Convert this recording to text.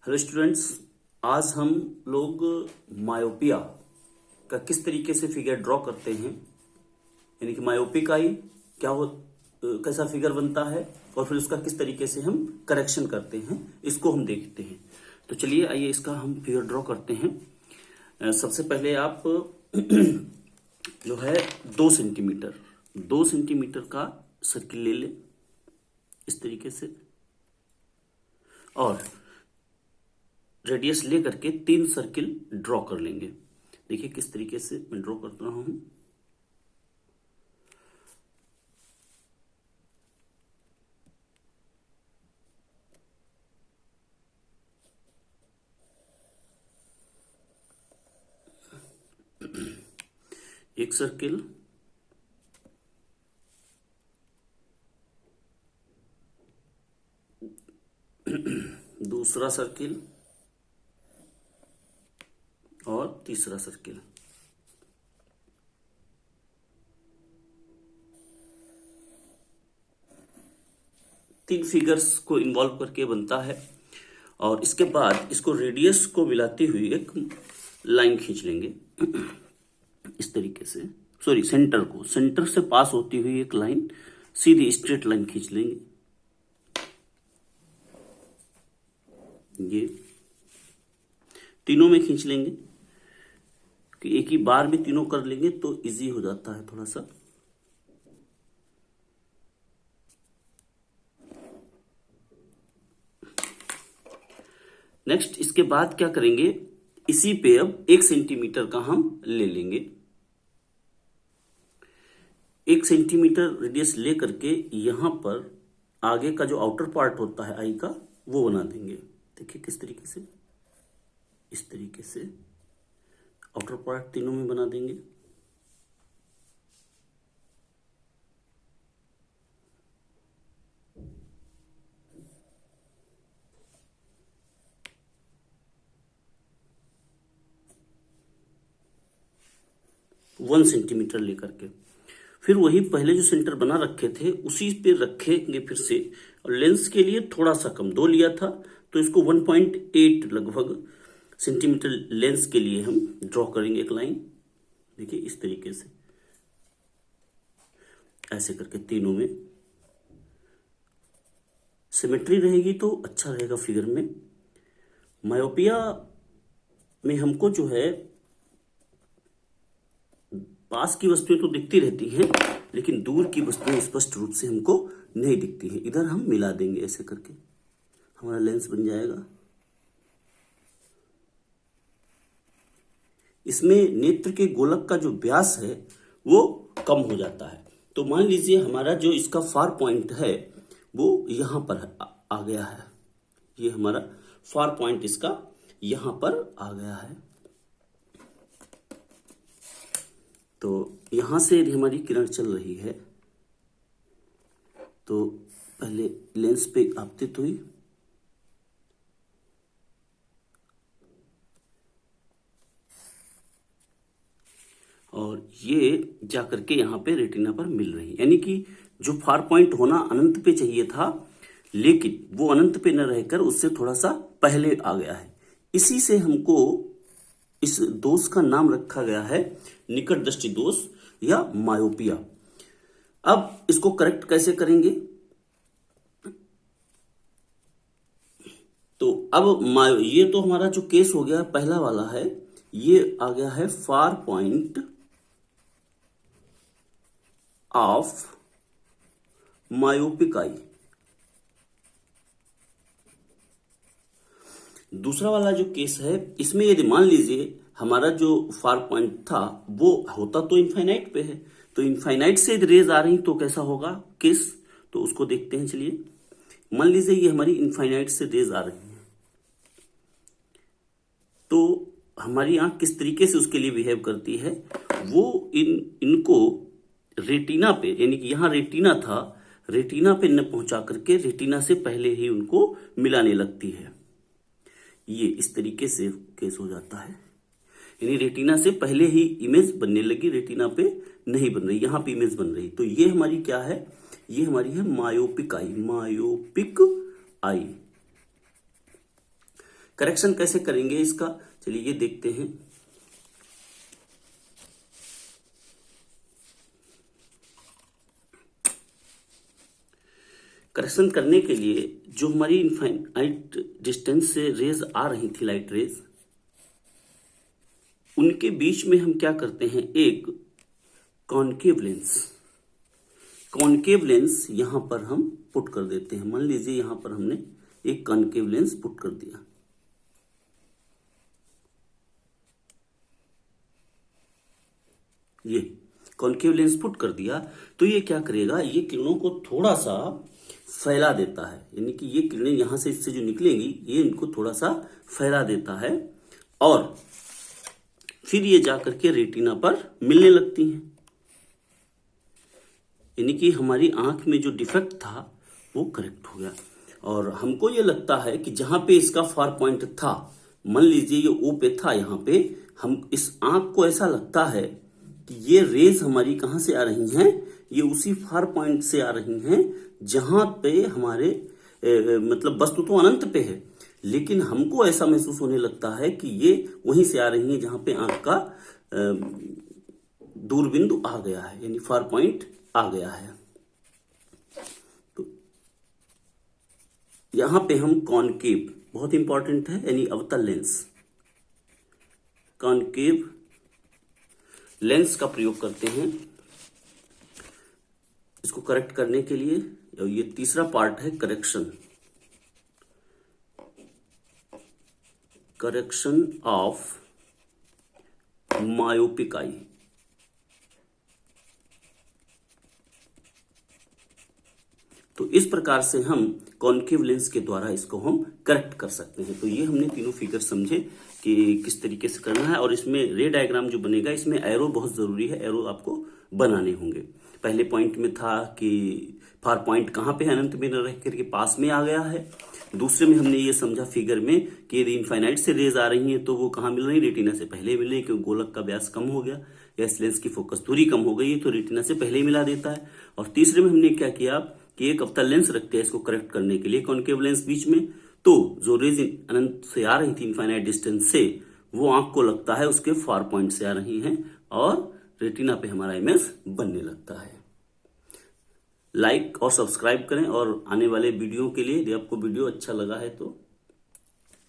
Hello students, आज हम लोग मायोपिया का किस तरीके से फिगर ड्रॉ करते हैं, यानी कि मायोपिक आई क्या हो, कैसा फिगर बनता है और फिर उसका किस तरीके से हम करेक्शन करते हैं, इसको हम देखते हैं। तो चलिए आइए इसका हम फिगर ड्रॉ करते हैं। सबसे पहले आप जो है 2 सेंटीमीटर का सर्किल ले लें इस तरीके से, और रेडियस ले करके 3 सर्किल ड्रॉ कर लेंगे। देखिए किस तरीके से मैं ड्रॉ कर रहा हूं। एक सर्किल, दूसरा सर्किल और तीसरा सर्किल। तीन फिगर्स को इन्वॉल्व करके बनता है, और इसके बाद इसको रेडियस को मिलाती हुई एक लाइन खींच लेंगे इस तरीके से। सॉरी, सेंटर से पास होती हुई एक लाइन, सीधी स्ट्रेट लाइन खींच लेंगे। ये तीनों में खींच लेंगे कि एक ही बार में तीनों कर लेंगे तो इजी हो जाता है थोड़ा सा। नेक्स्ट इसके बाद क्या करेंगे, इसी पे अब 1 सेंटीमीटर का हम ले लेंगे। 1 सेंटीमीटर रेडियस ले करके यहां पर आगे का जो आउटर पार्ट होता है आई का, वो बना देंगे। देखिए किस तरीके से, इस तरीके से आउटर पार्ट तीनों में बना देंगे। वन सेंटीमीटर लेकर के फिर वही पहले जो सेंटर बना रखे थे उसी पे रखेंगे फिर से, और लेंस के लिए थोड़ा सा कम 2 लिया था तो इसको 1.8 लगभग सेंटीमीटर लेंस के लिए हम ड्रॉ करेंगे एक लाइन। देखिए इस तरीके से, ऐसे करके तीनों में सिमेट्री रहेगी तो अच्छा रहेगा फिगर में। मायोपिया में हमको जो है पास की वस्तुएं तो दिखती रहती हैं, लेकिन दूर की वस्तुएं स्पष्ट रूप से हमको नहीं दिखती हैं। इधर हम मिला देंगे, ऐसे करके हमारा लेंस बन जाएगा। इसमें नेत्र के गोलक का जो व्यास है वो कम हो जाता है। तो मान लीजिए हमारा जो इसका फार पॉइंट है वो यहां पर आ गया है। ये हमारा फार पॉइंट इसका यहां पर आ गया है। तो यहां से हमारी किरण चल रही है, तो पहले लेंस पे आपतित हुई, और ये जाकर के यहां पे रेटिना पर मिल रही है। यानी कि जो फार पॉइंट होना अनंत पे चाहिए था, लेकिन वो अनंत पे न रहकर उससे थोड़ा सा पहले आ गया है। इसी से हमको इस दोष का नाम रखा गया है निकट दृष्टि दोष या मायोपिया। अब इसको करेक्ट कैसे करेंगे, तो अब ये तो हमारा जो केस हो गया पहला वाला है, ये आ गया है far point of myopic eye. दूसरा वाला जो केस है, इसमें यदि मान लीजिए हमारा जो फार पॉइंट था वो होता तो इनफाइनाइट पे है, तो इनफाइनाइट से रेज आ रही तो कैसा होगा केस, तो उसको देखते हैं। चलिए मान लीजिए ये हमारी इनफाइनाइट से रेज आ रही है, तो हमारी आंख किस तरीके से उसके लिए बिहेव करती है, वो इनको रेटिना पे, यानी कि यहां रेटिना था, रेटिना पे न पहुंचा करके रेटिना से पहले ही उनको मिलाने लगती है। ये इस तरीके से केस हो जाता है, यानी रेटिना से पहले ही इमेज बनने लगी, रेटिना पे नहीं बन रही, यहां पे इमेज बन रही। तो ये हमारी क्या है, ये हमारी है myopic eye. Myopic eye correction कैसे करेंगे इसका, चलिए ये देखते हैं। करेक्शन करने के लिए जो हमारी इनफाइनाइट डिस्टेंस से रेज आ रही थी, लाइट रेज, उनके बीच में हम क्या करते हैं, एक कॉन्केव लेंस यहां पर हम पुट कर देते हैं। मान लीजिए यहां पर हमने एक कॉन्केव लेंस पुट कर दिया। ये कॉन्केव लेंस पुट कर दिया तो ये क्या करेगा, ये किरणों को थोड़ा सा फैला देता है, यानी कि ये किरणें यहां से इससे जो निकलेंगी ये इनको थोड़ा सा फैला देता है और फिर ये जाकर के रेटिना पर मिलने लगती हैं। यानी कि हमारी आंख में जो डिफेक्ट था वो करेक्ट हो गया। और हमको ये लगता है कि जहां पे इसका फार पॉइंट था, मान लीजिए ये ओ पे था, यहां पे हम इस आंख को ऐसा लगता है कि ये रेज हमारी कहां से आ रही हैं, ये उसी फार पॉइंट से आ रही हैं जहां पे हमारे मतलब वस्तु तो अनंत पे है, लेकिन हमको ऐसा महसूस होने लगता है कि ये वहीं से आ रही हैं जहां पे आंख का दूरबिंदु आ गया है, यानी फार पॉइंट आ गया है। तो यहां पे हम कॉनकेव, बहुत इंपॉर्टेंट है, यानी अवतल लेंस, कॉनकेव लेंस का प्रयोग करते हैं इसको करेक्ट करने के लिए। ये तीसरा पार्ट है करेक्शन ऑफ मायोपिक आई। तो इस प्रकार से हम कॉन्केव लेंस के द्वारा इसको हम करेक्ट कर सकते हैं। तो ये हमने तीनों फिगर समझे कि किस तरीके से करना है। और इसमें रे डायग्राम जो बनेगा, इसमें एरो बहुत जरूरी है, एरो आपको बनाने होंगे। पहले पॉइंट में था कि फार पॉइंट कहाँ पे है, अनंत में रह करके पास में आ गया है। दूसरे में हमने ये समझा फिगर में कि यदि इनफाइनाइट से रेज आ रही है तो वो कहाँ मिल रही, रेटिना से पहले मिल रही, क्योंकि गोलक का व्यास कम हो गया या इस लेंस की फोकस दूरी कम हो गई है तो रेटिना से पहले ही मिला देता है। और तीसरे में हमने क्या किया कि एक अवतल लेंस रखते हैं इसको करेक्ट करने के लिए, कॉन्केव लेंस बीच में, तो जो रेज अनंत से आ रही थी इनफाइनाइट डिस्टेंस से, वो आंख को लगता है उसके फार पॉइंट से आ रही हैं और रेटिना पे हमारा इमेज बनने लगता है। लाइक और सब्सक्राइब करें और आने वाले वीडियो के लिए, यदि आपको वीडियो अच्छा लगा है तो